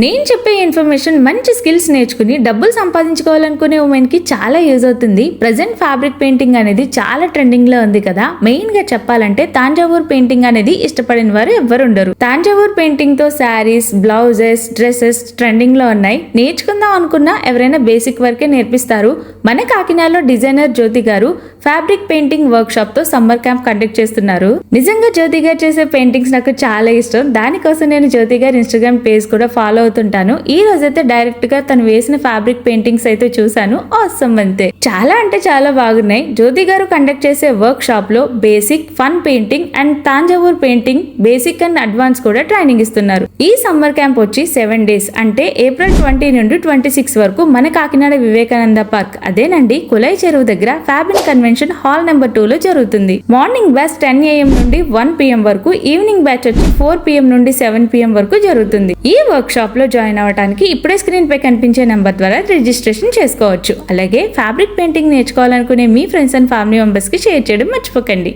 నేను చెప్పే ఇన్ఫర్మేషన్ మంచి స్కిల్స్ నేర్చుకుని డబ్బులు సంపాదించుకోవాలనుకునే ఉమెన్ కి చాలా యూజ్ అవుతుంది. ప్రజెంట్ ఫ్యాబ్రిక్ పెయింటింగ్ అనేది చాలా ట్రెండింగ్ లో ఉంది కదా. మెయిన్ గా చెప్పాలంటే తాంజావూర్ పెయింటింగ్ అనేది ఇష్టపడిన వారు ఎవ్వరు ఉండరు. తాంజావూర్ పెయింటింగ్ తో శారీస్, బ్లౌజెస్, డ్రెస్సెస్ ట్రెండింగ్ లో ఉన్నాయి. నేర్చుకుందాం అనుకున్నా ఎవరైనా బేసిక్ వర్కే నేర్పిస్తారు. మన కాకినాడలో డిజైనర్ జ్యోతి గారు ఫ్యాబ్రిక్ పెయింటింగ్ వర్క్ షాప్ తో సమ్మర్ క్యాంప్ కండక్ట్ చేస్తున్నారు. నిజంగా జ్యోతి గారు చేసే పెయింటింగ్స్ నాకు చాలా ఇష్టం. దానికోసం నేను జ్యోతి గారి ఇన్స్టాగ్రామ్ పేజ్ కూడా ఫాలో అవుతుంటాను. ఈ రోజైతే డైరెక్ట్ గా తను వేసిన ఫ్యాబ్రిక్ పెయింటింగ్స్ అయితే చూసాను. ఆసమ్ అంతే, చాలా అంటే చాలా బాగున్నాయి. జ్యోతి గారు కండక్ట్ చేసే వర్క్ షాప్ లో basic, fun painting and Thanjavur painting basic and advance కూడా ట్రైనింగ్ ఇస్తున్నారు. ఈ సమ్మర్ క్యాంప్ వచ్చి 7 days అంటే April 20 నుండి 26 వరకు మన కాకినాడ వివేకానంద పార్క్, అదేనండి కులై చెరువు దగ్గర ఫ్యాబ్రిక్ కన్వెన్షన్ హాల్ నెంబర్ 2 లో జరుగుతుంది. మార్నింగ్ బ్యాచ్ 10 AM నుండి 1 PM వరకు, ఈవినింగ్ బ్యాచ్ వచ్చి 4 PM నుండి 7 PM వరకు జరుగుతుంది. ఈ వర్క్ షాప్ లో జాయిన్ అవ్వడానికి ఇప్పుడే స్క్రీన్ పై కనిపించే నంబర్ ద్వారా రిజిస్ట్రేషన్ చేసుకోవచ్చు. అలాగే ఫ్యాబ్రిక్ పెయింటింగ్ నేర్చుకోవాలనుకునే మీ ఫ్రెండ్స్ అండ్ ఫ్యామిలీ మెంబర్స్ కి షేర్ చేయడం మర్చిపోకండి.